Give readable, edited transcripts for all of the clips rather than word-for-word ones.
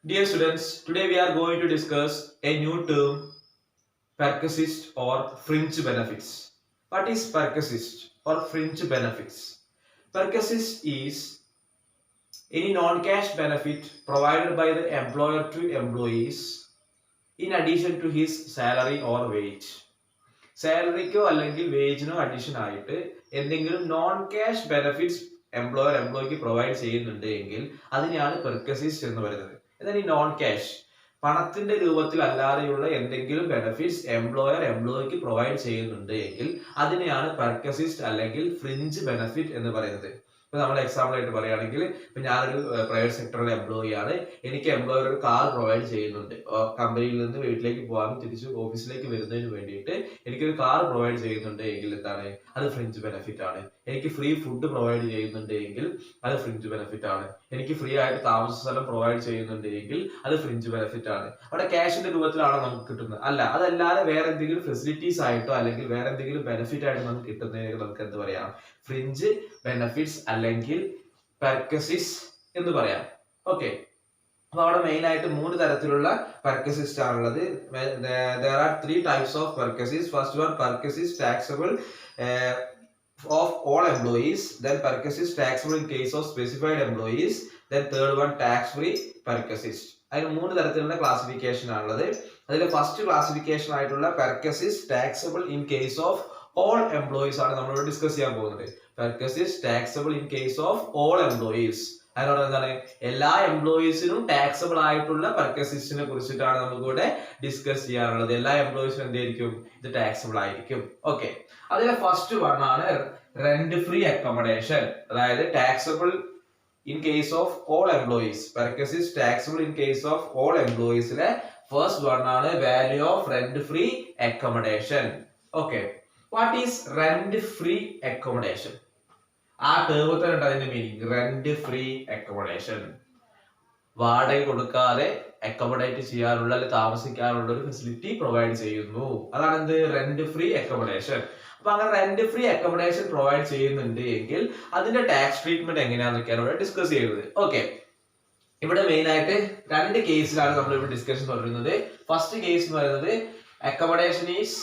Dear students, today we are going to discuss a new term, perquisite or fringe benefits. What is perquisite or fringe benefits? Perquisite is any non-cash benefit provided by the employer to employees in addition to his salary or wage. സാലറിക്കോ അല്ലെങ്കിൽ വേജിനോ addition ആയിട്ട് എന്തെങ്കിലും non cash benefits എംപ്ലോയിക്ക് provide ചെയ്യുന്നുണ്ട് എങ്കിൽ അതിനെയാണ് പെർക്വസിസ്റ്റ് എന്ന് പറയുന്നത്. എന്നാൽ ഈ നോൺ ക്യാഷ് പണത്തിന്റെ രൂപത്തിൽ അല്ലാതെയുള്ള എന്തെങ്കിലും ബെനിഫിറ്റ്സ് എംപ്ലോയിക്ക് പ്രൊവൈഡ് ചെയ്യുന്നുണ്ട് എങ്കിൽ അതിനെയാണ് പെർക്വസിസ്റ്റ് അല്ലെങ്കിൽ ഫ്രിഞ്ച് ബെനിഫിറ്റ് എന്ന് പറയുന്നത്. ഇപ്പൊ നമ്മൾ എക്സാമ്പിൾ ആയിട്ട് പറയുകയാണെങ്കിൽ ഇപ്പൊ ഞാനൊരു പ്രൈവറ്റ് സെക്ടറിലെ എംപ്ലോയി ആണ്. എനിക്ക് എംപ്ലോയർ ഒരു കാർ പ്രൊവൈഡ് ചെയ്യുന്നുണ്ട്. കമ്പനിയിൽ നിന്ന് വീട്ടിലേക്ക് പോകാനും തിരിച്ച് ഓഫീസിലേക്ക് വരുന്നതിന് വേണ്ടിയിട്ട് എനിക്കൊരു കാർ പ്രൊവൈഡ് ചെയ്യുന്നുണ്ട് എങ്കിൽ എന്താണ് അത് ഫ്രിഞ്ച് ബെനിഫിറ്റ് ആണ്. എനിക്ക് ഫ്രീ ഫുഡ് പ്രൊവൈഡ് ചെയ്യുന്നുണ്ട് എങ്കിൽ അത് ഫ്രിഞ്ച് ബെനിഫിറ്റ് ആണ്. എനിക്ക് ഫ്രീ ആയിട്ട് താമസ സ്ഥലം പ്രൊവൈഡ് ചെയ്യുന്നുണ്ട് എങ്കിൽ അത് ഫ്രിഞ്ച് ബെനിഫിറ്റ് ആണ്. അവിടെ ക്യാഷിന്റെ രൂപത്തിലാണ് നമുക്ക് കിട്ടുന്നത്. അല്ല, അതല്ലാതെ വേറെ എന്തെങ്കിലും ഫെസിലിറ്റീസ് ആയിട്ടോ അല്ലെങ്കിൽ വേറെ എന്തെങ്കിലും ബെനിഫിറ്റ് ആയിട്ട് നമുക്ക് കിട്ടുന്നതിന് നമുക്ക് എന്ത് പറയാം? ഫ്രിഞ്ച് ബെനിഫിറ്റ്സ് അല്ലെങ്കിൽ പെർക്വസിസ്റ്റ് എന്ന് പറയാം. ഓക്കെ, അപ്പൊ അവിടെ മെയിൻ ആയിട്ട് 3 തരത്തിലുള്ള പെർക്വസിസ്റ്റ് ആണുള്ളത്. there are 3 types of perquisites. First one, perquisite taxable of all employees. Then perquisite taxable in case of specified employees. Then third one, tax free perquisite. അതിന് 3 തരത്തിലുള്ള ക്ലാസിഫിക്കേഷൻ ആണുള്ളത്. അതിൽ ഫസ്റ്റ് ക്ലാസിഫിക്കേഷൻ ആയിട്ടുള്ള perquisite taxable in case of all employees ആണ് നമ്മളിവിടെ discuss ചെയ്യാൻ പോകുന്നത്. Perquisite taxable in case of all employees. അതിനോട് എന്താണ് എല്ലാ എംപ്ലോയീസിനും ടാക്സബിൾ ആയിട്ടുള്ള പെർക്വസിസ്റ്റിനെ കുറിച്ചിട്ടാണ് നമുക്കിവിടെ ഡിസ്കസ് ചെയ്യാനുള്ളത്. എല്ലാ എംപ്ലോയീസിനും എന്തായിരിക്കും? ഇത് ടാക്സബിൾ ആയിരിക്കും. ഓക്കെ, അതിലെ ഫസ്റ്റ് വൺ ആണ് റെന്റ് ഫ്രീ അക്കോമഡേഷൻ. അതായത് taxable in case of all employees. Perquisite taxable in case of all എംപ്ലോയീസിലെ ഫസ്റ്റ് വൺ ആണ് value of rent free accommodation. Okay, what is rent free accommodation? ആ ടേമത്തിലുണ്ട് അതിന്റെ meaning. Rent free accommodation, വാടക കൊടുക്കാതെ accommodate ചെയ്യാനുള്ള അല്ലെങ്കിൽ താമസിക്കാനുള്ള ഒരു ഫെസിലിറ്റി പ്രൊവൈഡ് ചെയ്യുന്നു. അതാണ് എന്ത്? Rent free accommodation. അപ്പൊ അങ്ങനെ റെന്റ് ഫ്രീ അക്കോമഡേഷൻ പ്രൊവൈഡ് ചെയ്യുന്നുണ്ട് എങ്കിൽ അതിന്റെ ടാക്സ് ട്രീറ്റ്മെന്റ് എങ്ങനെയാണെന്നൊക്കെയാണ് ഇവിടെ ഡിസ്കസ് ചെയ്യുന്നത്. ഓക്കെ, ഇവിടെ മെയിൻ ആയിട്ട് 2 കേസിലാണ് നമ്മൾ ഇവിടെ ഡിസ്കഷൻ തുടരുന്നത്. ഫസ്റ്റ് കേസ് എന്ന് പറയുന്നത് accommodation is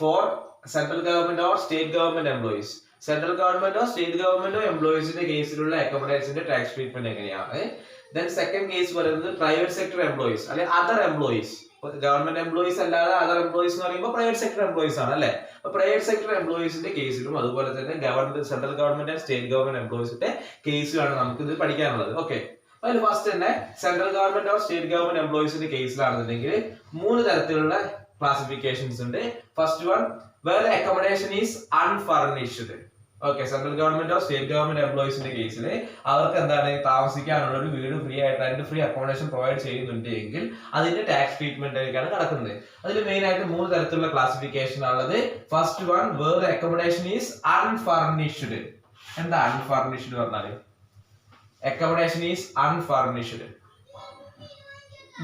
for central government or state government employees. Central ഗവൺമെന്റോ സ്റ്റേറ്റ് ഗവൺമെന്റോ എംപ്ലോയീസിന്റെ കേസിലുള്ള അക്കോമഡേഷന്റെ ടാക്സ് ട്രീറ്റ്മെന്റ് എങ്ങനെയാണ്. ദെൻ സെക്കൻഡ് കേസ് പറയുന്നത് പ്രൈവറ്റ് സെക്ടർ എംപ്ലോയീസ് അല്ലെങ്കിൽ അതർ എംപ്ലോയീസ്. ഗവൺമെന്റ് എംപ്ലോയീസ് അല്ലാതെ അതർ എംപ്ലോയീസ് എന്ന് പറയുമ്പോൾ പ്രൈവറ്റ് സെക്ടർ എംപ്ലോയീസ് ആണ് അല്ലെ. അപ്പൊ പ്രൈവറ്റ് സെക്ടർ എംപ്ലോയീസിന്റെ കേസിലും അതുപോലെ തന്നെ government central government and state government എംപ്ലോയീസിന്റെ കേസിലാണ് നമുക്ക് ഇത് പഠിക്കാനുള്ളത്. ഓക്കെ, അതിൽ ഫസ്റ്റ് തന്നെ central government or state government എംപ്ലോയീസിന്റെ കേസിലാണെന്നുണ്ടെങ്കിൽ 3 തരത്തിലുള്ള ക്ലാസിഫിക്കേഷൻസ് ഉണ്ട്. First one, where the accommodation is unfurnished. Okay, central government or state government എംപ്ലോയീസിന്റെ കേസിൽ അവർക്ക് എന്താണ് താമസിക്കാനുള്ള ഒരു വീട് ഫ്രീ ആയിട്ട് റെന്റ് ഫ്രീ അക്കോമഡേഷൻ പ്രൊവൈഡ് ചെയ്യുന്നുണ്ട് എങ്കിൽ അതിന്റെ ടാക്സ് ട്രീറ്റ്മെന്റിലേക്കാണ് നടക്കുന്നത്. അതിൽ മെയിൻ ആയിട്ട് 3 തരത്തിലുള്ള ക്ലാസിഫിക്കേഷൻ ആണുള്ളത്. First one, where the accommodation is unfurnished. എന്താ അൺഫർണിഷ്ഡ് പറഞ്ഞാല്? Accommodation is unfurnished.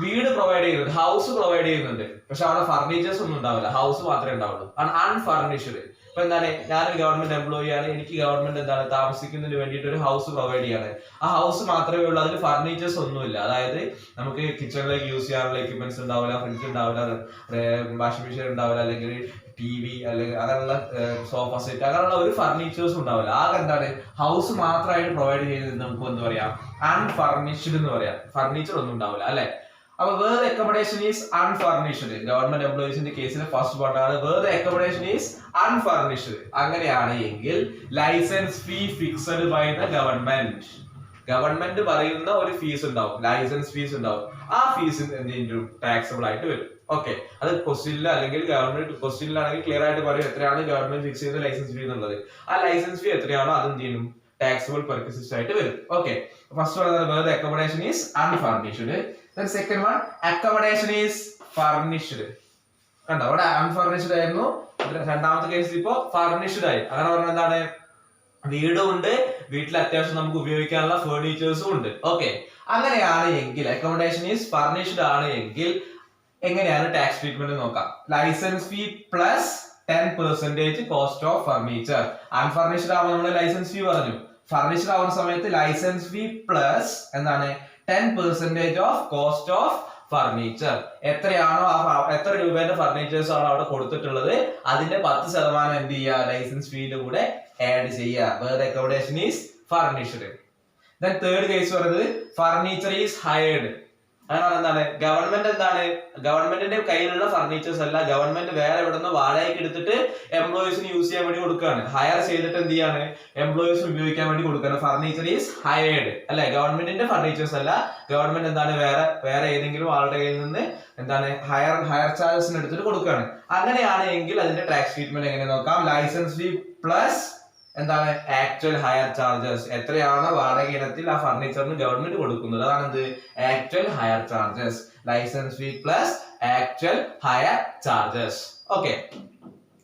വീട് പ്രൊവൈഡ് ചെയ്യുന്നുണ്ട്, ഹൗസ് പ്രൊവൈഡ് ചെയ്യുന്നുണ്ട്, പക്ഷെ അവിടെ ഫർണിച്ചേഴ്സ് ഒന്നും ഉണ്ടാവില്ല, ഹൗസ് മാത്രമേ ഉണ്ടാവുള്ളൂ. അൺഫർണിഷ്ഡ്. ഇപ്പൊ എന്താണ്, ഞാനൊരു ഗവൺമെന്റ് എംപ്ലോയി ആണ്, എനിക്ക് ഗവൺമെന്റ് എന്താണ് താമസിക്കുന്നതിന് വേണ്ടിയിട്ട് ഒരു ഹൗസ് പ്രൊവൈഡ് ചെയ്യാണ്. ആ ഹൗസ് മാത്രമേ ഉള്ളൂ, അതിൽ ഫർണിച്ചേഴ്സ് ഒന്നുമില്ല. അതായത് നമുക്ക് കിച്ചണിലേക്ക് യൂസ് ചെയ്യാനുള്ള എക്യുപ്മെന്റ്സ് ഉണ്ടാവില്ല, ഫ്രിഡ്ജ് ഉണ്ടാവില്ല, വാഷിംഗ് മെഷീൻ ഉണ്ടാവില്ല, അല്ലെങ്കിൽ TV അല്ലെങ്കിൽ അങ്ങനെയുള്ള സോഫ സെറ്റ് അങ്ങനെയുള്ള ഒരു ഫർണിച്ചേഴ്സ് ഉണ്ടാവില്ല. ആകെ എന്താണ് ഹൗസ് മാത്രമായിട്ട് പ്രൊവൈഡ് ചെയ്യുന്നത് നമുക്ക് എന്ത് പറയാം? അൺഫർണിഷ്ഡ് എന്ന് പറയാം. ഫർണിച്ചർ ഒന്നും ഉണ്ടാവില്ല അല്ലെ. അപ്പൊ where the accommodation is unfurnished, government എംപ്ലോയീസിന്റെ കേസിലെ ഫസ്റ്റ് വൺ ആണ് where the accommodation is unfurnished. അങ്ങനെയാണ് എങ്കിൽ licence fee fixed by the government. Government പറയുന്ന ഒരു ഫീസ് ഉണ്ടാവും, ലൈസൻസ് ഫീസ് ഉണ്ടാവും. ആ ഫീസ് എന്ത് ചെയ്യും? ടാക്സബിൾ ആയിട്ട് വരും. ഓക്കെ, അത് ക്വസ്റ്റ്യനിൽ അല്ലെങ്കിൽ ഗവൺമെന്റ് ക്വസ്റ്റ്യനിലാണെങ്കിൽ ക്ലിയർ ആയിട്ട് പറയും എത്രയാണ് ഗവൺമെന്റ് ഫിക്സ് ചെയ്യുന്ന ലൈസൻസ് ഫീ എന്നുള്ളത്. ആ ലൈസൻസ് ഫീ എത്രയാണോ അത് എന്ത് ചെയ്യും? ടാക്സബിൾ പെർക്വസിസ്റ്റ് ആയിട്ട് വരും. Okay, first one where the accommodation is unfurnished. Then second one, accommodation is furnished. കണ്ടോ, അവിടെ അൺഫർണിഷ്ഡ് ആയിരുന്നു. രണ്ടാമത്തെ കേസിൽ ഇപ്പോ ഫർണിഷ്ഡ് ആയി. അങ്ങനെ പറഞ്ഞാൽ എന്താണ്? വീടും ഉണ്ട്, വീട്ടിൽ അത്യാവശ്യം നമുക്ക് ഉപയോഗിക്കാനുള്ള ഫേർണിച്ചേഴ്സും ഉണ്ട്. ഓക്കെ, അങ്ങനെയാണ് എങ്കിൽ അക്കോമഡേഷൻ ഈസ് ഫർണിഷ്ഡ് ആണ് എങ്കിൽ എങ്ങനെയാണ് ടാക്സ് ട്രീറ്റ്മെന്റ് നോക്കാം. Licence fee plus 10% cost of furniture. Unfurnished ആവുമ്പോൾ നമ്മൾ ലൈസൻസ് ഫീ പറഞ്ഞു. ഫർണിഷ്ഡ് ആവുന്ന സമയത്ത് ലൈസൻസ് ഫീ പ്ലസ് എന്താണ് 10% ഓഫ് കോസ്റ്റ് ഓഫ് ഫർണിച്ചർ. എത്രയാണോ എത്ര രൂപയുടെ ഫർണിച്ചേഴ്സ് ആണ് അവിടെ കൊടുത്തിട്ടുള്ളത് അതിന്റെ 10% എന്ത് ചെയ്യുക, ലൈസൻസ് ഫീയുടെ കൂടെ ആഡ് ചെയ്യുക. Where accommodation is furnished. Then third case പറയുന്നത് ഫർണിച്ചർ ഈസ് ഹയർഡ്. അതാണ് എന്താണ്, ഗവൺമെന്റിന്റെ കയ്യിലുള്ള ഫർണിച്ചേഴ്സ് അല്ല, ഗവൺമെന്റ് വേറെ ഇവിടെ നിന്ന് വാടകയ്ക്ക് എടുത്തിട്ട് എംപ്ലോയീസിന് യൂസ് ചെയ്യാൻ വേണ്ടി കൊടുക്കുകയാണ്. ഹയർ ചെയ്തിട്ട് എന്ത് ചെയ്യാണ്, എംപ്ലോയീസിന് ഉപയോഗിക്കാൻ വേണ്ടി കൊടുക്കുകയാണ്. ഫർണിച്ചർ ഈസ് ഹയർഡ് അല്ലെ, ഗവൺമെന്റിന്റെ ഫർണിച്ചേഴ്സ് അല്ല, ഗവൺമെന്റ് എന്താണ് വേറെ ഏതെങ്കിലും ആളുടെ കയ്യിൽ നിന്ന് എന്താണ് ഹയർ ചാർജസിന് എടുത്തിട്ട് കൊടുക്കുകയാണ്. അങ്ങനെയാണ് എങ്കിൽ അതിന്റെ ടാക്സ് ട്രീറ്റ്മെന്റ് എങ്ങനെ നോക്കാം. ലൈസൻസ് ഫീ പ്ലസ് എന്താണ് ആക്ച്വൽ ഹയർ ചാർജസ്. എത്രയാണ് വാടക ഇനത്തിൽ ആ ഫർണിച്ചറിന് ഗവൺമെന്റ് കൊടുക്കുന്നത്, അതാണ് എന്ത് actual hire charges. Licence fee plus actual hire charges. Okay,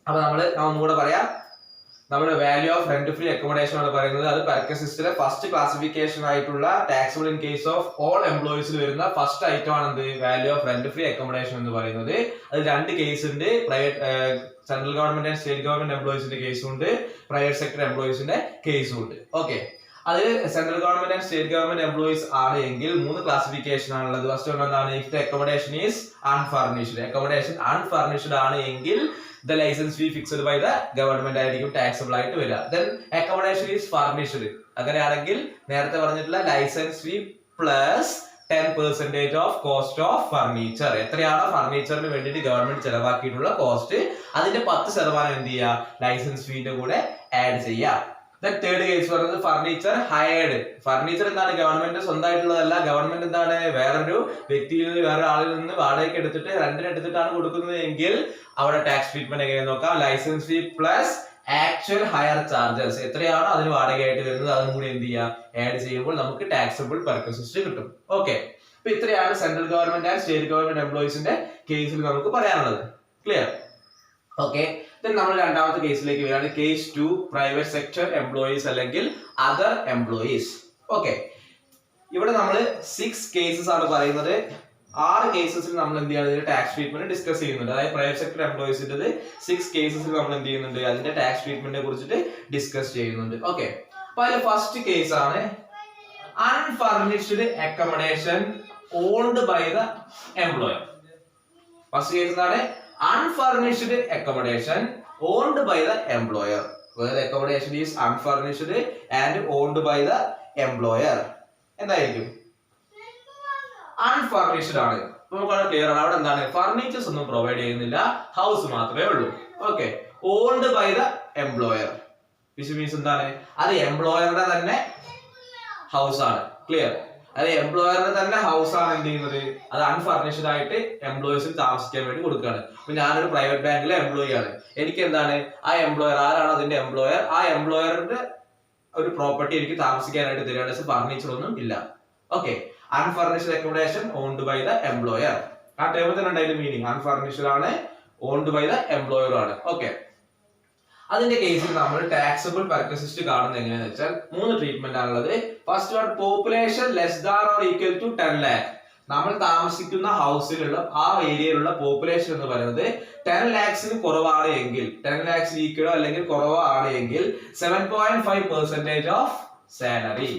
അപ്പൊ ഒന്നുകൂടെ പറയാം. നമ്മുടെ value of rent free accommodation ആണ് പറയുന്നത്. അത് പെർക്കസിസ്റ്റിലെ ഫസ്റ്റ് ക്ലാസിഫിക്കേഷൻ ആയിട്ടുള്ള taxable in case of all എംപ്ലോയീസിൽ വരുന്ന ഫസ്റ്റ് ഐറ്റം ആണ് എന്ത് value of rent free accommodation എന്ന് പറയുന്നത്. അത് രണ്ട് കേസ് ഉണ്ട്. Central government and state government എംപ്ലോയീസിന്റെ കേസും ഉണ്ട്, പ്രൈവറ്റ് സെക്ടർ എംപ്ലോയീസിന്റെ കേസും ഉണ്ട്. ഓക്കെ, അത് central government and state government employees ആണ് എങ്കിൽ 3 ക്ലാസിഫിക്കേഷൻ ആണുള്ളത്. ഫസ്റ്റ് വൺ എന്താണ്, if the accommodation is unfurnished. Accommodation unfurnished ആണ് എങ്കിൽ the license fee fixed by the government ആയിരിക്കും ടാക്സബിൾ ആയിട്ട് വരിക. then accommodation is furnished. അങ്ങനെയാണെങ്കിൽ നേരത്തെ പറഞ്ഞിട്ടുള്ള licence fee plus 10% of cost of furniture. എത്രയാണോ ഫർണിച്ചറിന് വേണ്ടിയിട്ട് ഗവൺമെന്റ് ചെലവാക്കിയിട്ടുള്ള കോസ്റ്റ് അതിന്റെ 10% എന്ത് ചെയ്യുക, ലൈസൻസ് ഫീന്റെ കൂടെ ആഡ് ചെയ്യുക. തേർഡ് കേസ് പറയുന്നത് ഫർണിച്ചർ ഹയർഡ്. ഫർണിച്ചർ എന്താണ്, ഗവൺമെന്റ് സ്വന്തമായിട്ടുള്ളതല്ല, ഗവൺമെന്റ് എന്താണ് വേറൊരു വ്യക്തിയിൽ നിന്ന് വേറെ ആളിൽ നിന്ന് വാടകയ്ക്ക് എടുത്തിട്ട് റെന്റിന് എടുത്തിട്ടാണ് കൊടുക്കുന്നത് എങ്കിൽ അവിടെ ടാക്സ് ട്രീറ്റ്മെന്റ് എങ്ങനെ നോക്കാം. Licence fee plus actual hire charges. എത്രയാണോ അതിന് വാടകയായിട്ട് വരുന്നത് അതും കൂടി എന്ത് ചെയ്യുക, ആഡ് ചെയ്യുമ്പോൾ നമുക്ക് ടാക്സബിൾ പെർക്കസിസ്റ്റ് കിട്ടും. ഓക്കെ, അപ്പൊ ഇത്രയാണ് central government and state government എംപ്ലോയീസിന്റെ കേസിൽ നമുക്ക് പറയാനുള്ളത്. ക്ലിയർ? ഓക്കെ, നമ്മൾ രണ്ടാമത്തെ കേസിലേക്ക് വരികയാണ്. കേസ് 2 പ്രൈവറ്റ് സെക്ടർ എംപ്ലോയീസ് അല്ലെങ്കിൽ അതർ എംപ്ലോയീസ്. ഓക്കെ, ഇവിടെ നമ്മൾ 6 കേസസ് ആണ് പറയുന്നത്. 6 കേസസിൽ നമ്മൾ എന്ത് ചെയ്യുന്നത്, ടാക്സ് ട്രീറ്റ്മെന്റ് ഡിസ്കസ് ചെയ്യുന്നുണ്ട്. അതായത് പ്രൈവറ്റ് സെക്ടർ എംപ്ലോയീസിന്റെ 6 കേസസിൽ നമ്മൾ എന്ത് ചെയ്യുന്നുണ്ട്, അതിന്റെ ടാക്സ് ട്രീറ്റ്മെന്റിനെ കുറിച്ചിട്ട് ഡിസ്കസ് ചെയ്യുന്നുണ്ട്. ഓക്കെ, അപ്പൊ അതിൽ ഫസ്റ്റ് കേസ് ആണ് unfurnished accommodation owned by the employer. First case ആണ് unfurnished accommodation owned by the employer, where the accommodation is unfurnished and owned by the employer. എന്തായിരിക്കും, അൺഫർണിഷ്ഡ് ആണ്. നമുക്ക് ക്ലിയർ ആണ്. അവിടെ എന്താണ്, ഫർണിച്ചേഴ്സ് ഒന്നും പ്രൊവൈഡ് ചെയ്യുന്നില്ല, ഹൗസ് മാത്രമേ ഉള്ളൂ. Okay, owned by the employer which means എന്താണ്, അത് എംപ്ലോയറുടെ തന്നെ ഹൗസ് ആണ്. ക്ലിയർ? അത് എംപ്ലോയറുടെ തന്നെ ഹൗസ് ആണ് എന്ത് ചെയ്യുന്നത്, അത് അൺഫർണിഷ്ഡ് ആയിട്ട് എംപ്ലോയീസിന് താമസിക്കാൻ വേണ്ടി കൊടുക്കുകയാണ്. അപ്പൊ ഞാനൊരു പ്രൈവറ്റ് ബാങ്കിലെ എംപ്ലോയി ആണ്. എനിക്ക് എന്താണ്, ആ എംപ്ലോയർ ആരാണ് അതിന്റെ എംപ്ലോയർ, ആ എംപ്ലോയറിന്റെ ഒരു പ്രോപ്പർട്ടി എനിക്ക് താമസിക്കാനായിട്ട് തരികയാണ്, ഫർണിച്ചർ ഒന്നും ഇല്ല. Okay, unfurnished accommodation owned by the employer. ആ ടേമിൽ തന്നെ ഉണ്ടായിരുന്ന മീനിങ് അൺഫർണിഷ്ഡ് ആണ്, ഓൺഡ് ബൈ ദ എംപ്ലോയർ ആണ്. ഓക്കെ, അതിന്റെ കേസിൽ നമ്മൾ ടാക്സബിൾ പെർക്കസിസ്റ്റ് കാണുന്നത് എങ്ങനെയാണെന്ന് വെച്ചാൽ 3 ട്രീറ്റ്മെന്റ് ആണുള്ളത്. First one, population less than or equal to 10 lakh. നമ്മൾ താമസിക്കുന്ന ഹൗസിലുള്ള ആ ഏരിയയിലുള്ള പോപ്പുലേഷൻ എന്ന് പറയുന്നത് 10 lakhsന് കുറവാണ് എങ്കിൽ, 10 lakhs ഈക്വലോ അല്ലെങ്കിൽ കുറവാണ് എങ്കിൽ 7.5% of salary.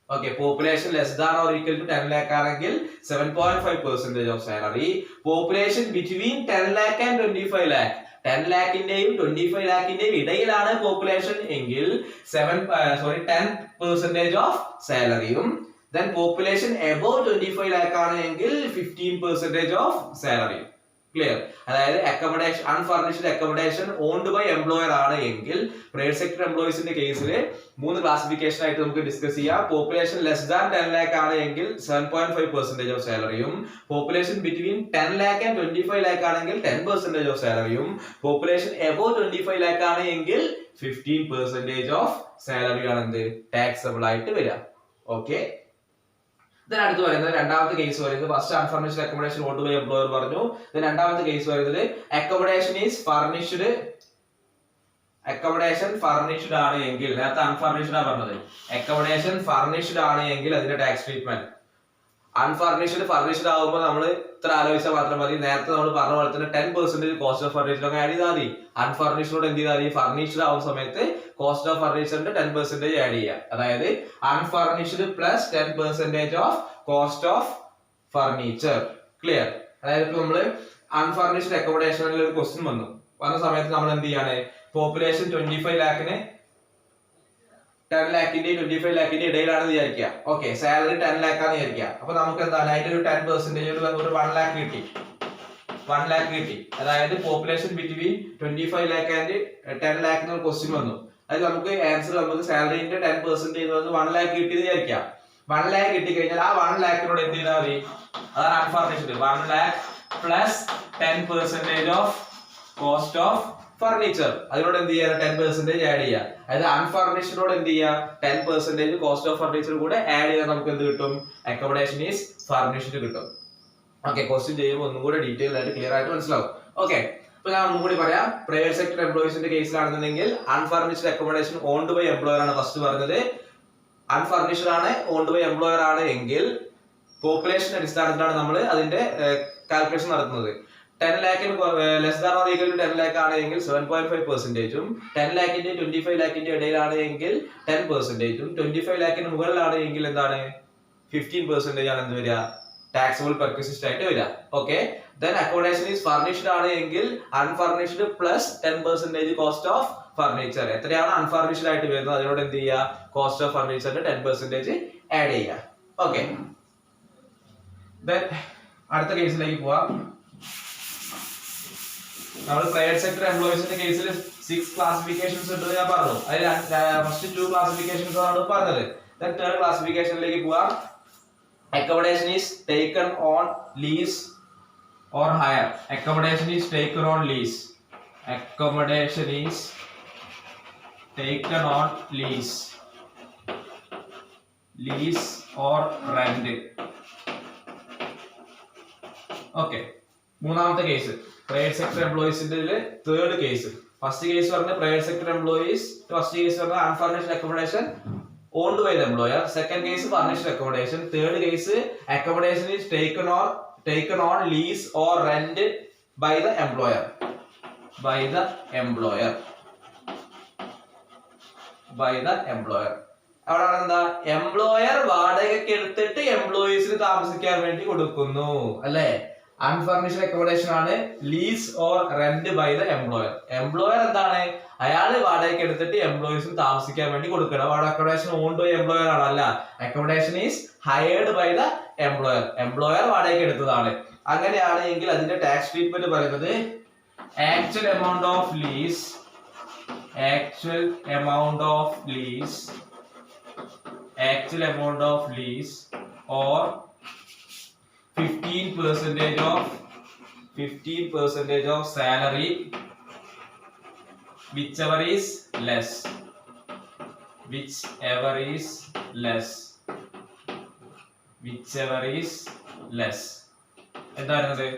Okay, population less than or equal to 10 lakh ആണെങ്കിൽ 7.5% of salary. Population between 10 lakh and 25 lakh, 10 lakhന്റെയും 25 lakhന്റെയും ഇടയിലാണ് പോപ്പുലേഷൻ എങ്കിൽ 10% ഓഫ് സാലറിയും. then population above 25 lakh ആണ് എങ്കിൽ 15% ഓഫ് സാലറിയും. ക്ലിയർ? അതായത് accommodation unfurnished accommodation owned by employer ആണ് എങ്കിൽ പ്രൈവറ്റ് സെക്ടർ എംപ്ലോയീസിന്റെ കേസിൽ 3 ക്ലാസിഫിക്കേഷൻ ആയിട്ട് നമുക്ക് ഡിസ്കസ് ചെയ്യാം. പോപ്പുലേഷൻ ലെസ് ദാൻ 10 lakh ആണ് എങ്കിൽ 7.5% ഓഫ് സാലറിയും, population between 10 lakh and 25 lakh ആണെങ്കിൽ 10% ഓഫ് സാലറിയും, പോപ്പുലേഷൻ എബോവ് 25 lakh ആണ് എങ്കിൽ 15% ഓഫ് സാലറിയാണ് എന്ത് ടാക്സബിൾ ആയിട്ട് വരിക. ഓക്കെ, then അടുത്ത് പറയുന്നത് രണ്ടാമത്തെ കേസ് പറയുന്നത് first unfurnished accommodation owned by employer പറഞ്ഞു. then രണ്ടാമത്തെ കേസ് പറയുന്നത് accommodation is furnished, accommodation furnished ആണ് എങ്കിൽ, നേരത്തെ അൺഫർണിഷ്ഡ് ആണ് പറഞ്ഞത്, അക്കോമഡേഷൻ ഫർണിഷ്ഡ് ആണ് എങ്കിൽ അതിന്റെ ടാക്സ് ട്രീറ്റ്മെന്റ്. അൺഫർണിഷ്ഡ് ഫർണിഷ്ഡ് ആകുമ്പോൾ നമ്മൾ ഇത്ര ആലോചിച്ചാൽ മാത്രം മതി. നേരത്തെ നമ്മൾ പറഞ്ഞ പോലെ തന്നെ 10% കോസ്റ്റ് ഓഫ് ഫർണിച്ചർ ഒക്കെ ആഡ് ചെയ്താൽ മതി. അൺഫർണിഷ്ഡോട് എന്ത് ചെയ്താൽ മതി, ഫർണിഷ്ഡ് ആവുന്ന സമയത്ത് കോസ്റ്റ് ഓഫ് ഫർണിച്ചറിന്റെ 10% ആഡ് ചെയ്യുക. അതായത് unfurnished plus 10% of cost of furniture. Clear? അതായത് ഇപ്പൊ നമ്മള് അൺഫർണിഷ്ഡ് അക്കോമഡേഷനിൽ ഒരു ക്വസ്റ്റ്യൻ വന്ന സമയത്ത് നമ്മൾ എന്ത് ചെയ്യാണ്, പോപ്പുലേഷൻ 25 ലാഖിന് 10 ലാഖിന്റെ 25 ലാഖിന്റെ ഇടയിലാണെന്ന് വിചാരിക്കുക. ഓക്കെ, സാലറി 10 ലാഖാന്ന് വിചാരിക്കുക. അപ്പൊ നമുക്ക് എന്താണ് അതിന്റെ ഒരു 10% ഒരു 1 ലാഖ് കിട്ടി. 1 ലാഖ് കിട്ടി. അതായത് population between 25 lakh and 10 lakh എന്നൊരു ക്വസ്റ്റ്യൻ വന്നു. അത് നമുക്ക് ആൻസർ നമുക്ക് സാലറിന്റെ 10% 1 ലാഖ് കിട്ടിയെന്ന് വിചാരിക്കാം. 1 ലാഖ് കിട്ടി കഴിഞ്ഞാൽ ആ 1 ലാഖിനോട് എന്ത് ചെയ്താൽ മതി, അതാണ് unfurnished. 1 lakh plus 10% of cost of furniture. അതിനോട് എന്ത് ചെയ്യാ, 10% ആഡ് ചെയ്യുക. അതായത് അൺഫർണിഷ്ഡിനോട് എന്ത് ചെയ്യുക, 10% കോസ്റ്റ് ഓഫ് ഫർണിച്ചർ കൂടെ ആഡ് ചെയ്താൽ നമുക്ക് എന്ത് കിട്ടും, അക്കോമഡേഷൻ ഈസ് ഫർണിഷ്ഡ് കിട്ടും. ഓക്കെ, ക്വസ്റ്റ്യൻ ചെയ്യുമ്പോൾ ഒന്നും കൂടെ ഡീറ്റെയിൽ ആയിട്ട് ക്ലിയർ ആയിട്ട് മനസ്സിലാവും. ഓക്കെ, അപ്പൊ ഞാൻ ഒന്നും കൂടി പറയാം. പ്രൈവറ്റ് സെക്ടർ എംപ്ലോയീസിന്റെ കേസിലാണെന്നുണ്ടെങ്കിൽ unfurnished accommodation owned by employer ആണ് ഫസ്റ്റ് പറഞ്ഞത്. അൺഫർണിഷ്ഡ് ആണ്, ഓൺഡ് ബൈ എംപ്ലോയർ ആണ് എങ്കിൽ പോപ്പുലേഷൻ അടിസ്ഥാനത്തിലാണ് നമ്മൾ അതിന്റെ കാൽക്കുലേഷൻ നടത്തുന്നത്. 10 ലാഖിന് less than or equal to 10 lakh ആണ് എങ്കിൽ 7.5%, 10 ലാഖിന്റെ 25 ലാഖിന്റെ ഇടയിലാണ് എങ്കിൽ 10%, 25 ലാഖിന് മുകളിലാണ് എങ്കിൽ എന്താണ് 15% ആണ് എന്ത് വരിക, ടാക്സബിൾ പെർക്വിസിസ്റ്റ് ആയിട്ട് വരിക. Okay, then accommodation is furnished ആണ് എങ്കിൽ unfurnished plus 10% cost of furniture. എത്രയാണ് അൺഫർണിഷ്ഡ് ആയിട്ട് വരുന്നത് അതിനോട് എന്ത് ചെയ്യുക, കോസ്റ്റ് ഓഫ് ഫർണിച്ചറിന്റെ 10% ആഡ് ചെയ്യുക. ഓക്കെ, ദെൻ അടുത്ത കേസിലേക്ക് പോവാം. നമ്മൾ പ്രൈവറ്റ് സെക്ടർ എംപ്ലോയീസിന്റെ കേസിൽ 6 ക്ലാസിഫിക്കേഷൻസ് ഉണ്ട് ഞാൻ പറഞ്ഞു. അതിൽ ഫസ്റ്റ് 2 ക്ലാസിഫിക്കേഷൻസ് ആണ് പറഞ്ഞത്. ദെൻ തേർഡ് ക്ലാസിഫിക്കേഷനിലേക്ക് പോവാം. Accommodation is taken on lease or hire. Accommodation is taken on lease. Accommodation is taken on lease. Lease or rent. Okay. മൂന്നാമത്തെ കേസ് പ്രൈവറ്റ് സെക്ടർ എംപ്ലോയീസിന്റെ തേർഡ് കേസ്. ഫസ്റ്റ് കേസ് പറഞ്ഞ private sector employees, first case പറഞ്ഞ unfurnished accommodation owned by the employer. Second case furnished accommodation. Third case accommodation is taken on lease or rent by the employer. By the employer. By the employer. അവിടെ എന്താ, employer വാടകയ്ക്ക് എടുത്തിട്ട് എംപ്ലോയീസിന് താമസിക്കാൻ വേണ്ടി കൊടുക്കുന്നു അല്ലേ. അൺഫർണിഷ്ഡ് അക്കോമഡേഷൻ ആണ് lease or rent by the employer. Employer എന്താണ്, അയാൾ വാടകയ്ക്ക് എടുത്തിട്ട് എംപ്ലോയീസിന് താമസിക്കാൻ വേണ്ടി കൊടുക്കണം. അവിടെ അക്കോമഡേഷൻ ഓൺഡ് ബൈ എംപ്ലോയർ ആണല്ല, accommodation is hired by the employer. Employer വാടകയ്ക്ക് എടുത്തതാണ്. അങ്ങനെയാണ് എങ്കിൽ അതിന്റെ ടാക്സ് ട്രീറ്റ്മെന്റ് പറയുന്നത് actual amount of lease, actual amount of lease, actual amount of lease or 15% of salary, whichever is less, whichever is less, whichever is less. എന്തായിരുന്നത്,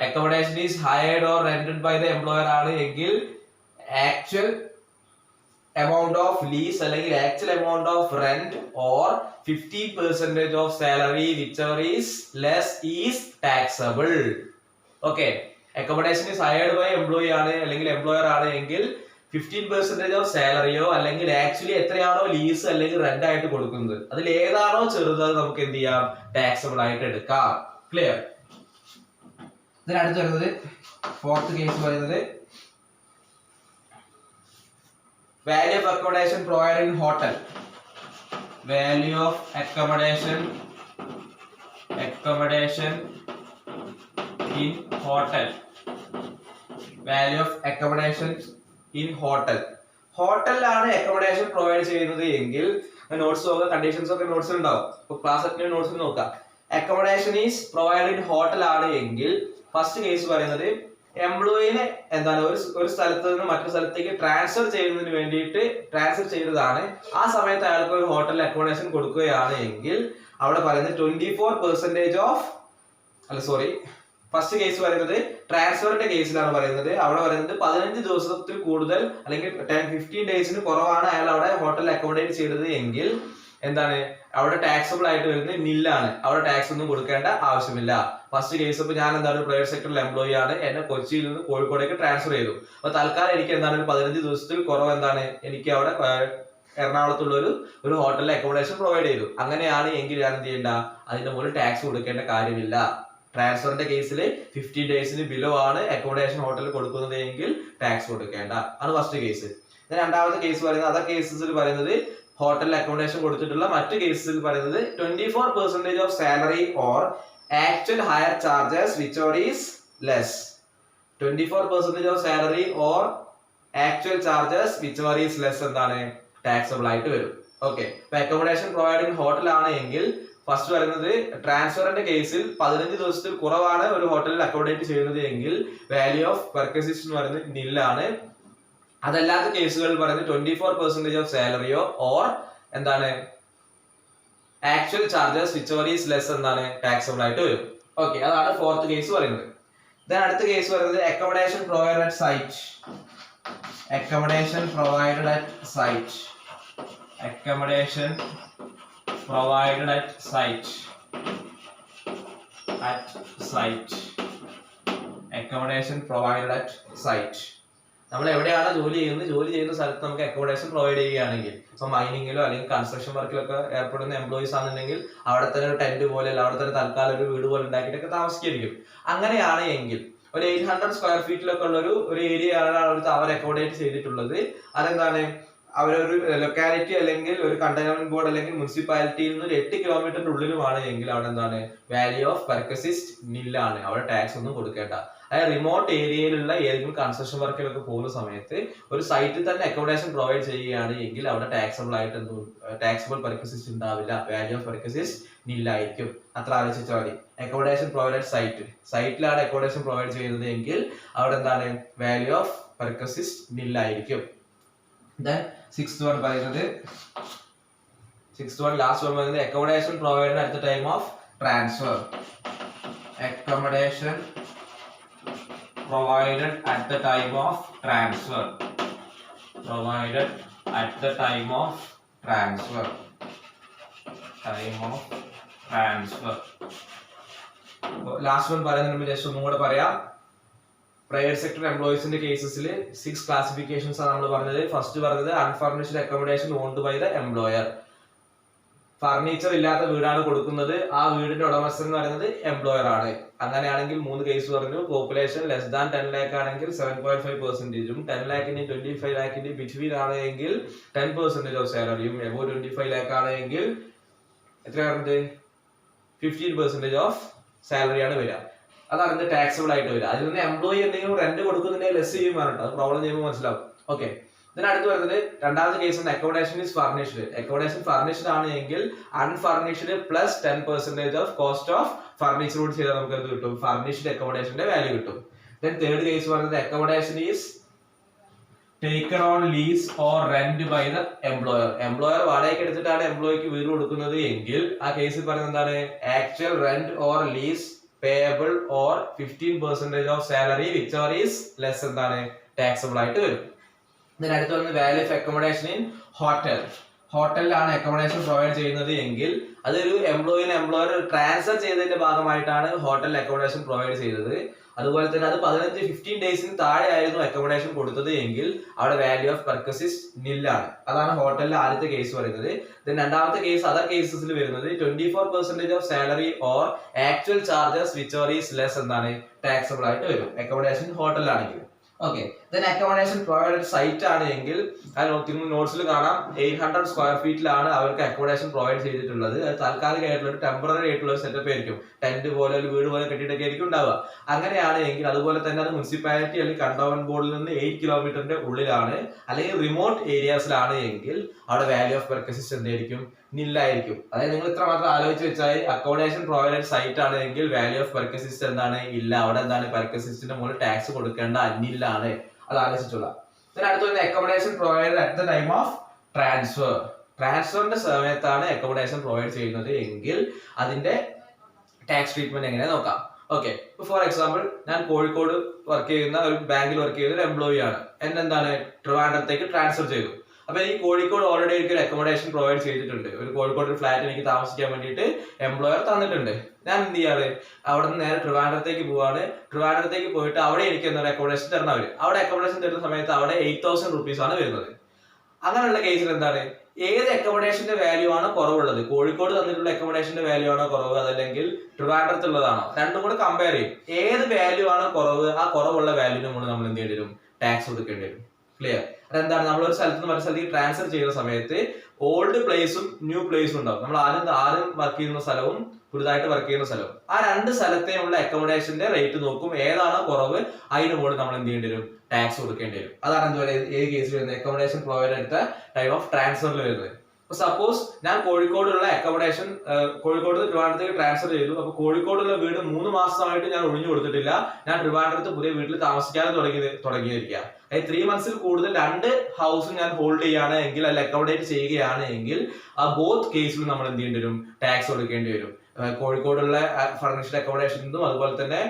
accommodation is hired or rented by the employer ആണ് എങ്കിൽ actual amount of lease അല്ലെങ്കിൽ actual amount of rent or 15% of salary whichever is less is taxable. Okay, accommodation is hired by employee ആണ് അല്ലെങ്കിൽ employer ആണ് എങ്കിൽ 15% of സാലറിയോ അല്ലെങ്കിൽ actually എത്രയാണോ lease അല്ലെങ്കിൽ റെന്റ് ആയിട്ട് കൊടുക്കുന്നത് അതിൽ ഏതാണോ ചെറുത് നമുക്ക് എന്ത് ചെയ്യാം, ടാക്സബിൾ ആയിട്ട് എടുക്കാം. ക്ലിയർ? ഇതിനടുത്ത് വരുന്നത് ഫോർത്ത് കേസ് പറയുന്നത് value of accommodation provided in hotel. Value of accommodation in hotel. Value of accommodation in hotel. ഹോട്ടലിലാണ് അക്കോമഡേഷൻ പ്രൊവൈഡ് ചെയ്യുന്നത് എങ്കിൽ നോട്ട്സ് നോക്കുക, കണ്ടീഷൻസ് ഒക്കെ നോട്ട്സിൽ ഉണ്ടാവും. ഇപ്പൊ ക്ലാസ് അറ്റൻഡ് നോട്ട്സിൽ നോക്കാം. Accommodation is provide in hotel ആണ് എങ്കിൽ ഫസ്റ്റ് കേസ് പറയുന്നത് എംപ്ലോയിനെ എന്താണ് ഒരു സ്ഥലത്ത് നിന്ന് മറ്റൊരു സ്ഥലത്തേക്ക് ട്രാൻസ്ഫർ ചെയ്യുന്നതിന് വേണ്ടിയിട്ട് ട്രാൻസ്ഫർ ചെയ്തതാണ്. ആ സമയത്ത് അയാൾക്ക് ഒരു ഹോട്ടലിൽ അക്കോമഡേഷൻ കൊടുക്കുകയാണ് എങ്കിൽ അവിടെ പറയുന്നത് 24% ഓഫ് ഫസ്റ്റ് കേസ് പറയുന്നത് ട്രാൻസ്ഫറിന്റെ കേസിലാണ് പറയുന്നത്. അവിടെ പറയുന്നത് 15 ദിവസത്തിൽ കൂടുതൽ അല്ലെങ്കിൽ 15 ഡേയ്സിന് കുറവാണ് അയാൾ അവിടെ ഹോട്ടലിൽ അക്കോമഡേറ്റ് ചെയ്തത് എങ്കിൽ എന്താണ് അവിടെ ടാക്സബിൾ ആയിട്ട് വരുന്നത് നില്ലാണ്. അവിടെ ടാക്സ് ഒന്നും കൊടുക്കേണ്ട ആവശ്യമില്ല. ഫസ്റ്റ് കേസ് ഇപ്പൊ ഞാൻ എന്താണ് പ്രൈവറ്റ് സെക്ടറിൽ എംപ്ലോയി ആണ്, എന്നെ കൊച്ചിയിൽ നിന്ന് കോഴിക്കോടേക്ക് ട്രാൻസ്ഫർ ചെയ്തു. അപ്പൊ തൽക്കാലം എനിക്ക് എന്താണ് ഒരു 15 ദിവസത്തിൽ കുറവ് എന്താണ് എനിക്ക് അവിടെ എറണാകുളത്തുള്ള ഒരു ഹോട്ടലിൽ അക്കോമഡേഷൻ പ്രൊവൈഡ് ചെയ്തു. അങ്ങനെയാണ് എങ്കിൽ ഞാൻ എന്ത് ചെയ്യേണ്ട, അതിന്റെ മുകളിൽ ടാക്സ് കൊടുക്കേണ്ട കാര്യമില്ല. ട്രാൻസ്ഫറിന്റെ കേസിൽ 15 ഡേയ്സിന് ബിലോ ആണ് അക്കോമഡേഷൻ ഹോട്ടലിൽ കൊടുക്കുന്നത് എങ്കിൽ ടാക്സ് കൊടുക്കേണ്ട. ആണ് ഫസ്റ്റ് കേസ്. രണ്ടാമത്തെ കേസ് പറയുന്നത് അതർ കേസസിൽ പറയുന്നത് ഹോട്ടലിൽ അക്കോമഡേഷൻ കൊടുത്തിട്ടുള്ള മറ്റു കേസസിൽ പറയുന്നത് 24% of salary or actual hire charges whichever is less. 24% of salary or actual charges whichever is less എന്താണ് ടാക്സബിൾ ആയിട്ട് വരും. ഓക്കെ, ഇപ്പൊ അക്കോമഡേഷൻ പ്രൊവൈഡിംഗ് ഹോട്ടൽ ആണ് എങ്കിൽ ഫസ്റ്റ് പറയുന്നത് ട്രാൻസ്ഫറിന്റെ കേസിൽ 15 ദിവസത്തിൽ കുറവാണ് ഒരു ഹോട്ടലിൽ അക്കോമഡേറ്റ് ചെയ്യുന്നത് എങ്കിൽ വാല്യൂ ഓഫ് പെർക്വസിസ്റ്റ് എന്ന് പറയുന്നത് നില്ലാണ്. അതല്ലാത്ത കേസുകളിൽ പറയുന്നത് 24% ഓഫ് സാലറിയോ ഓർ എന്താണ് actual charges whichever is less എന്താണ് ടാക്സബിൾ ആയിട്ട് വരും. ഓക്കെ, അതാണ് ഫോർത്ത് കേസ് പറയുന്നത്. അടുത്ത കേസ് പറയുന്നത് accommodation provided at site. Accommodation provided at site. Accommodation provided at site. At site. Accommodation provided at site. നമ്മൾ എവിടെയാണ് ജോലി ചെയ്യുന്ന സ്ഥലത്ത് നമുക്ക് അക്കോമഡേഷൻ പ്രൊവൈഡ് ചെയ്യുകയാണെങ്കിൽ, ഇപ്പൊ മൈനിങ്ങിലോ അല്ലെങ്കിൽ കൺസ്ട്രക്ഷൻ വർക്കിലൊക്കെ ഏർപ്പെടുന്ന എംപ്ലോയീസ് ആണെന്നുണ്ടെങ്കിൽ അവിടെ തന്നെ ഒരു ടെന്റ് പോലെ അല്ല അവിടെ തന്നെ തൽക്കാലം ഒരു വീട് പോലെ ഉണ്ടാക്കിയിട്ടൊക്കെ താമസിക്കായിരിക്കും. അങ്ങനെയാണ് എങ്കിൽ ഒരു 800 സ്ക്വയർ ഫീറ്റിലൊക്കെ ഉള്ള ഒരു ഏരിയയാണ് അവർ അക്കോമഡേറ്റ് ചെയ്തിട്ടുള്ളത്. അതെന്താണ്, അവരൊരു ലൊക്കാലിറ്റി അല്ലെങ്കിൽ ഒരു കണ്ടെയ്ൻമെന്റ് ബോർഡ് അല്ലെങ്കിൽ മുനിസിപ്പാലിറ്റിയിൽ നിന്ന് ഒരു 8 കിലോമീറ്ററിന്റെ ഉള്ളിലുമാണ് എങ്കിൽ അവിടെ എന്താണ് വാല്യൂ ഓഫ് പെർക്വസിസ്റ്റ് നില്ലാണ്, അവിടെ ടാക്സ് ഒന്നും കൊടുക്കേണ്ട. അതായത് റിമോട്ട് ഏരിയയിലുള്ള ഏതെങ്കിലും കൺസ്ട്രക്ഷൻ വർക്കിലൊക്കെ പോകുന്ന സമയത്ത് ഒരു സൈറ്റിൽ തന്നെ അക്കോമഡേഷൻ പ്രൊവൈഡ് ചെയ്യുകയാണ് എങ്കിൽ അവിടെ ടാക്സബിൾ പെർക്വസിസ്റ്റ് ഉണ്ടാവില്ല, വാല്യൂ ഓഫ് പെർക്വസിസ്റ്റ് നില്ലായിരിക്കും. അത്ര ആലോചിച്ചാൽ മതി. അക്കോമഡേഷൻ പ്രൊവൈഡ് സൈറ്റിലാണ് അക്കോമഡേഷൻ പ്രൊവൈഡ് ചെയ്യുന്നത് എങ്കിൽ അവിടെ എന്താണ് വാല്യൂ ഓഫ് പെർക്വസിസ്റ്റ് നില്ലായിരിക്കും. സിക്സ്ത് വൺ പറയുന്നത് ലാസ്റ്റ് വൺ പറയുന്നത് accommodation provided at the time of transfer. Accommodation provided at the time of transfer. Provided at the time of transfer. Last one പറയുന്നതിന് just ഒന്നും കൂടെ പറയാം. പ്രൈവറ്റ് സെക്ടർ എംപ്ലോയീസിന്റെ കേസസിൽ 6 classifications ആണ് നമ്മൾ പറഞ്ഞത്. ഫസ്റ്റ് പറഞ്ഞത് unfurnished accommodation owned by the employer. Furniture ഇല്ലാത്ത വീടാണ് കൊടുക്കുന്നത്, ആ വീടിന്റെ ഉടമസ്ഥൻ എന്ന് പറയുന്നത് എംപ്ലോയർ ആണ്. അങ്ങനെയാണെങ്കിൽ 3 കേസ് പറഞ്ഞു. പോപ്പുലേഷൻ ലെസ് ദാൻ 10 lakh ആണെങ്കിൽ 7.5%, 10 lakhിന്റെ 25 lakhിന്റെ ബിറ്റ്വീൻ ആണ് എങ്കിൽ 10% ഓഫ് സാലറിയും, എബോ 25 lakh ആണ് എങ്കിൽ എത്രയാണ് 15% ഓഫ് സാലറിയാണ് വരിക. അതാണ് ടാക്സബിൾ ആയിട്ട് വരിക. അതിൽ നിന്ന് എംപ്ലോയി എന്തെങ്കിലും റെന്റ് കൊടുക്കുന്നുണ്ടെങ്കിൽ ലെസ് ചെയ്യും പറഞ്ഞിട്ട് അത് പ്രോബ്ലം ചെയ്യുമ്പോൾ മനസ്സിലാവും. ഓക്കെ, അടുത്ത് വരുന്നത് രണ്ടാമത്തെ case accommodation is furnished. Accommodation furnished ആണ് എങ്കിൽ unfurnished plus 10% of cost of furniture കൂടി ചെയ്താൽ നമുക്ക് എന്ത് കിട്ടും, ഫർണിഷ്ഡ് അക്കോമഡേഷന്റെ വാല്യൂ കിട്ടും. തേർഡ് കേസ് പറയുന്നത് accommodation is taken on lease or rent by the employer. Employer വാടകയ്ക്ക് എടുത്തിട്ടാണ് എംപ്ലോയിക്ക് വീട് കൊടുക്കുന്നത് എങ്കിൽ ആ കേസിൽ പറയുന്നത് എന്താണ്, actual rent or lease payable or 15% of salary whichever is less എന്താണ് ടാക്സബിൾ ആയിട്ട് വരും. അടുത്ത് വന്ന് value of accommodation in hotel. ഹോട്ടലിലാണ് അക്കോമഡേഷൻ പ്രൊവൈഡ് ചെയ്യുന്നത് എങ്കിൽ അതൊരു എംപ്ലോയർ ട്രാൻസ്ഫർ ചെയ്തതിന്റെ ഭാഗമായിട്ടാണ് ഹോട്ടലിൽ അക്കോമഡേഷൻ പ്രൊവൈഡ് ചെയ്തത്. അതുപോലെ തന്നെ അത് 15 ഡേയ്സിന് താഴെ ആയിരുന്നു അക്കോമഡേഷൻ കൊടുത്തത് എങ്കിൽ അവിടെ വാല്യൂ ഓഫ് പെർക്വസിസ്റ്റ് നില്ലാണ്. അതാണ് ഹോട്ടലിലെ ആദ്യത്തെ കേസ് പറയുന്നത്. രണ്ടാമത്തെ കേസ് അതർ കേസസിൽ വരുന്നത് 24% of salary or actual charges whichever is less എന്താണ് ടാക്സബിൾ ആയിട്ട് വരും അക്കോമഡേഷൻ ഹോട്ടലിലാണെങ്കിൽ. ഓക്കെ, അക്കോമഡേഷൻ പ്രൊവൈഡഡ് സൈറ്റ് ആണ് എങ്കിൽ നോട്ട്സിൽ കാണാം 800 സ്ക്വയർ ഫീറ്റിലാണ് അവർക്ക് അക്കോമഡേഷൻ പ്രൊവൈഡ് ചെയ്തിട്ടുള്ളത്. അത് താൽക്കാലികമായിട്ടുള്ള ടെമ്പററി ആയിട്ടുള്ള ഒരു സെറ്റപ്പ് ആയിരിക്കും, ടെന്റ് പോലെ ഒരു വീട് പോലെ കെട്ടിയിട്ടൊക്കെ ആയിരിക്കും ഉണ്ടാവുക. അങ്ങനെയാണ് എങ്കിൽ അതുപോലെ തന്നെ അത് മുനിസിപ്പാലിറ്റി അല്ലെങ്കിൽ കണ്ടോൺമെന്റ് ബോർഡിൽ നിന്ന് 8 കിലോമീറ്ററിന്റെ ഉള്ളിലാണ് അല്ലെങ്കിൽ റിമോട്ട് ഏരിയാസിലാണ് എങ്കിൽ അവിടെ വാല്യൂ ഓഫ് പെർക്വസിസ്റ്റ് എന്തായിരിക്കും, നില്ലായിരിക്കും. അതായത് നിങ്ങൾ ഇത്ര മാത്രം ആലോചിച്ച് വെച്ചാൽ അക്കോമഡേഷൻ പ്രൊവൈഡഡ് സൈറ്റ് ആണ് എങ്കിൽ വാല്യൂ ഓഫ് പെർക്വസിസ്റ്റ് എന്താണ് ഇല്ല, അവിടെ എന്താണ് പെർക്വസിസ്റ്റിന്റെ മുകളിൽ ടാക്സ് കൊടുക്കേണ്ട നില്ലാണ്. അത് ആലോചിച്ചുള്ള. അടുത്ത accommodation provided at the time of transfer. ട്രാൻസ്ഫറിന്റെ സമയത്താണ് അക്കോമഡേഷൻ പ്രൊവൈഡ് ചെയ്യുന്നത് എങ്കിൽ അതിന്റെ ടാക്സ് ട്രീറ്റ്മെന്റ് എങ്ങനെ നോക്കാം. ഓക്കെ, ഫോർ എക്സാമ്പിൾ ഞാൻ കോഴിക്കോട് വർക്ക് ചെയ്യുന്ന ഒരു ബാങ്കിൽ വർക്ക് ചെയ്യുന്ന ഒരു എംപ്ലോയി ആണ്. എന്നെന്താണ് ട്രിവാൻഡ്രത്തേക്ക് ട്രാൻസ്ഫർ ചെയ്തു. അപ്പൊ ഈ കോഴിക്കോട് ഓൾറെഡി എനിക്ക് ഒരു അക്കോമഡേഷൻ പ്രൊവൈഡ് ചെയ്തിട്ടുണ്ട്. ഒരു കോഴിക്കോട് ഒരു ഫ്ലാറ്റ് എനിക്ക് താമസിക്കാൻ വേണ്ടിയിട്ട് എംപ്ലോയർ തന്നിട്ടുണ്ട്. ഞാൻ എന്ത് ചെയ്യാറ്, അവിടെ നിന്ന് നേരെ ട്രിവാൻഡ്രത്തേക്ക് പോവാണ്. ട്രിവാൻഡ്രത്തേക്ക് പോയിട്ട് അവിടെ എനിക്ക് എന്താണ് അക്കോമഡേഷൻ തരണം. അവിടെ അക്കോമഡേഷൻ തരുന്ന സമയത്ത് അവിടെ 8,000 rupees ആണ് വരുന്നത്. അങ്ങനെയുള്ള കേസിൽ എന്താണ്, ഏത് അക്കോമഡേഷന്റെ വാല്യൂ ആണ് കുറവുള്ളത്, കോഴിക്കോട് തന്നിട്ടുള്ള അക്കോമഡേഷന്റെ വാല്യൂ ആണോ കുറവ്, അതല്ലെങ്കിൽ ട്രിവാൻഡ്രത്തുള്ളതാണോ, രണ്ടും കൂടെ കമ്പയർ ചെയ്യും. ഏത് വാല്യൂ ആണ് കുറവ്, ആ കുറവുള്ള വാല്യൂവിന് മുകളിൽ നമ്മൾ എന്ത് ചെയ്യേണ്ടി വരും, ടാക്സ് കൊടുക്കേണ്ടി വരും. ക്ലിയർ? അതെന്താണ്, നമ്മളൊരു സ്ഥലത്ത് നിന്ന് മറ്റൊരു സ്ഥലത്തേക്ക് ട്രാൻസ്ഫർ ചെയ്യുന്ന സമയത്ത് ഓൾഡ് പ്ലേസും ന്യൂ പ്ലേസും ഉണ്ടാവും. നമ്മൾ ആദ്യം വർക്ക് ചെയ്യുന്ന സ്ഥലവും പുതുതായിട്ട് വർക്ക് ചെയ്യുന്ന സ്ഥലവും, ആ രണ്ട് സ്ഥലത്തെയുള്ള അക്കോമഡേഷന്റെ റേറ്റ് നോക്കും. ഏതാണോ കുറവ് അതിന് മുകളിൽ നമ്മൾ എന്ത് ചെയ്യേണ്ടി വരും, ടാക്സ് കൊടുക്കേണ്ടി വരും. അതാണ് എന്തുപോലെ ഏത് കേസിൽ വരുന്നത്, അക്കോമഡേഷൻ പ്രൊവൈഡർ എടുത്ത ടൈം ഓഫ് ട്രാൻസ്ഫറിൽ വരുന്നത്. സപ്പോസ് ഞാൻ കോഴിക്കോടുള്ള അക്കോമഡേഷൻ കോഴിക്കോട് ട്രിവാൻഡ്രത്തേക്ക് ട്രാൻസ്ഫർ ചെയ്തു. അപ്പൊ കോഴിക്കോടുള്ള വീട് 3 മാസമായിട്ട് ഞാൻ ഒഴിഞ്ഞു കൊടുത്തിട്ടില്ല, ഞാൻ ട്രിവാൻഡ്രത്ത് പുതിയ വീട്ടിൽ താമസിക്കാതെ തുടങ്ങിയിരിക്കുക. അതായത് 3 മന്ത്സിൽ കൂടുതൽ 2 ഹൗസും ഞാൻ ഹോൾഡ് ചെയ്യുകയാണ് എങ്കിൽ, അല്ലെങ്കിൽ അക്കോമഡേറ്റ് ചെയ്യുകയാണ് എങ്കിൽ, ആ ബോത്ത് കേസിലും നമ്മൾ എന്ത് ചെയ്യേണ്ടി വരും, ടാക്സ് കൊടുക്കേണ്ടി വരും. കോഴിക്കോടുള്ള ഫർണിഷ്ഡ് അക്കോമഡേഷനും അതുപോലെ തന്നെ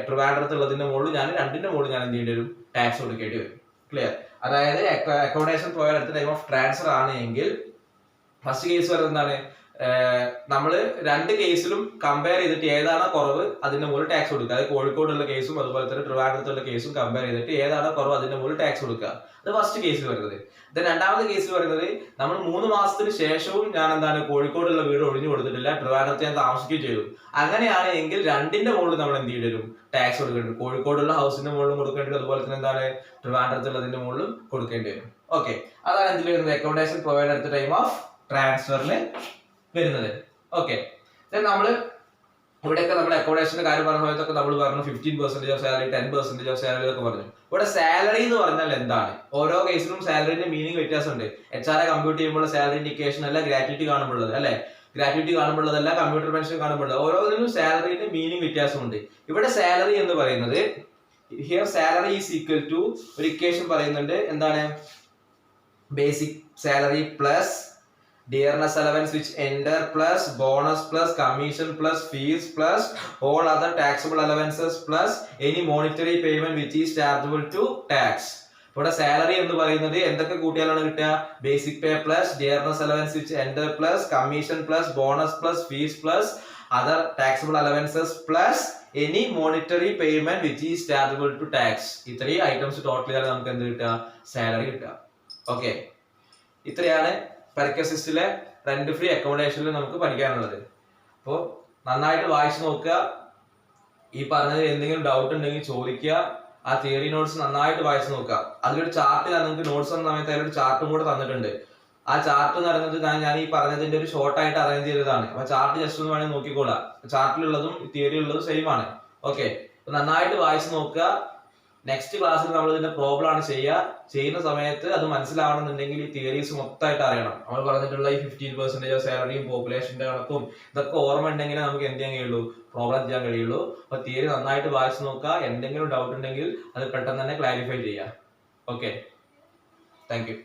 ട്രിവാൻഡ്രത്തുള്ളതിന്റെ മുകളിൽ ഞാൻ രണ്ടിന്റെ മുകളിൽ ഞാൻ എന്ത് ചെയ്യേണ്ടി വരും, ടാക്സ് കൊടുക്കേണ്ടി വരും. ക്ലിയർ? അതായത് അക്കോമഡേഷൻ പ്രൊവൈഡർ അടുത്ത ടൈം ഓഫ് ട്രാൻസ്ഫർ ആണ് എങ്കിൽ ഫസ്റ്റ് കേസ് വരുന്നത് എന്താണ്, നമ്മള് രണ്ട് കേസിലും കമ്പയർ ചെയ്തിട്ട് ഏതാണോ കുറവ് അതിന്റെ മുകളിൽ ടാക്സ് കൊടുക്കുക. അതായത് കോഴിക്കോടുള്ള കേസും അതുപോലെ തന്നെ ട്രിവാൻഡ്രത്തുള്ള കേസും കമ്പയർ ചെയ്തിട്ട് ഏതാണോ കുറവ് അതിന്റെ മുകളിൽ ടാക്സ് കൊടുക്കുക. അത് ഫസ്റ്റ് കേസിൽ വരുന്നത്. രണ്ടാമത്തെ കേസിൽ പറയുന്നത്, നമ്മൾ 3 മാസത്തിന് ശേഷവും ഞാൻ എന്താണ് കോഴിക്കോടുള്ള വീട് ഒഴിഞ്ഞു കൊടുത്തിട്ടില്ല, ട്രിവാൻഡ്രത്ത് ഞാൻ താമസിക്കുകയും ചെയ്തു. അങ്ങനെയാണ് എങ്കിൽ രണ്ടിന്റെ മുകളിൽ നമ്മൾ എന്ത് ചെയ്യേണ്ടി വരും, ടാക്സ് കൊടുക്കേണ്ടി വരും. കോഴിക്കോടുള്ള ഹൗസിന്റെ മുകളിലും കൊടുക്കേണ്ടി വരും, അതുപോലെ തന്നെ എന്താണ് ട്രിവാൻഡ്രത്തുള്ളതിന്റെ മുകളിലും കൊടുക്കേണ്ടി വരും. ഓക്കെ, അതാണ് എന്തിൽ വരുന്നത്, accommodation provider at time of ട്രാൻസ്ഫറിൽ വരുന്നത്. ഓക്കെ, നമ്മള് ഇവിടെയൊക്കെ നമ്മുടെ അക്കോമഡേഷന്റെ കാര്യം പറഞ്ഞ സമയത്തൊക്കെ നമ്മൾ പറഞ്ഞു 15% ഓഫ് സാലറി, 10% ഓഫ് സാലറി ഒക്കെ പറഞ്ഞു. ഇവിടെ സാലറി എന്ന് പറഞ്ഞാൽ എന്താണ്, ഓരോ കേസിലും സാലറിന്റെ മീനിങ് വ്യത്യാസമുണ്ട്. HR കമ്പ്യൂട്ട് ചെയ്യുമ്പോൾ സാലറി ഇൻഡിക്കേഷൻ അല്ല ഗ്രാറ്റുവിറ്റി കാണുമ്പോഴത്, അല്ലെ? ഗ്രാറ്റുവിറ്റി കാണുമ്പോഴതല്ല, കമ്പ്യൂട്ടർ പെൻഷൻ കാണുമ്പോഴത്, ഓരോന്നിനും സാലറിന്റെ മീനിങ് വ്യത്യാസമുണ്ട്. ഇവിടെ സാലറി എന്ന് പറയുന്നത്, here salary is equal to ഒരു ഇക്വേഷൻ പറയുന്നുണ്ട്, എന്താണ്, basic salary plus dearness allowance which enter plus bonus plus commission plus fees plus all other taxable allowances plus any monetary payment which is chargeable to tax. ഇവിടെ salary എന്ന് പറയുന്നത് എന്തൊക്കെ കൂട്ടിയാലാണ് കിട്ടുക, basic pay plus dearness allowance which enter plus commission plus bonus plus fees plus other taxable allowances plus any monetary payment which is chargeable to tax. ഇത്രയും items total ചെയ്താൽ നമുക്ക് എന്ത് കിട്ടുക, സാലറി കിട്ടുക. ഓക്കെ, ഇത്രയാണ് പെർക്കസിസ്റ്റിലെ റെന്റ് ഫ്രീ അക്കോമഡേഷനിൽ നമുക്ക് പഠിക്കാനുള്ളത്. അപ്പോൾ നന്നായിട്ട് വായിച്ചു നോക്കുക. ഈ പറഞ്ഞത് എന്തെങ്കിലും ഡൗട്ട് ഉണ്ടെങ്കിൽ ചോദിക്കുക. ആ തിയറി നോട്ട്സ് നന്നായിട്ട് വായിച്ചു നോക്കുക. അതിലൊരു ചാർട്ട് നിങ്ങൾക്ക് നോട്ട്സ് തന്ന സമയത്ത് അതിലൊരു ചാർട്ടും കൂടെ തന്നിട്ടുണ്ട്. ആ ചാർട്ട് എന്ന് പറയുന്നത് ഞാൻ ഈ പറഞ്ഞതിന്റെ ഒരു ഷോർട്ട് ആയിട്ട് അറേഞ്ച് ചെയ്തതാണ്. അപ്പൊ ചാർട്ട് ജസ്റ്റ് ഒന്ന് വേണമെങ്കിൽ നോക്കിക്കോളാം. ചാർട്ടിലുള്ളതും തിയറി ഉള്ളതും സെയിം ആണ്. ഓക്കെ, നന്നായിട്ട് വായിച്ചു നോക്കുക. നെക്സ്റ്റ് ക്ലാസ്സിൽ നമ്മൾ ഇതിന്റെ പ്രോബ്ലം ആണ് ചെയ്യുന്ന സമയത്ത് അത് മനസ്സിലാവണമെന്നുണ്ടെങ്കിൽ ഈ തിയറീസ് മൊത്തമായിട്ട് അറിയണം. നമ്മൾ പറഞ്ഞിട്ടുള്ള ഈ 15% സാലറിയും പോപ്പുലേഷന്റെ കണക്കും ഇതൊക്കെ ഓർമ്മ ഉണ്ടെങ്കിൽ നമുക്ക് എന്ത് ചെയ്യാൻ കഴിയുള്ളൂ, പ്രോബ്ലം ചെയ്യാൻ കഴിയുള്ളൂ. അപ്പൊ തിയറി നന്നായിട്ട് വായിച്ചു നോക്കുക. എന്തെങ്കിലും ഡൗട്ട് ഉണ്ടെങ്കിൽ അത് പെട്ടെന്ന് തന്നെ ക്ലാരിഫൈ ചെയ്യുക. Okay, thank you.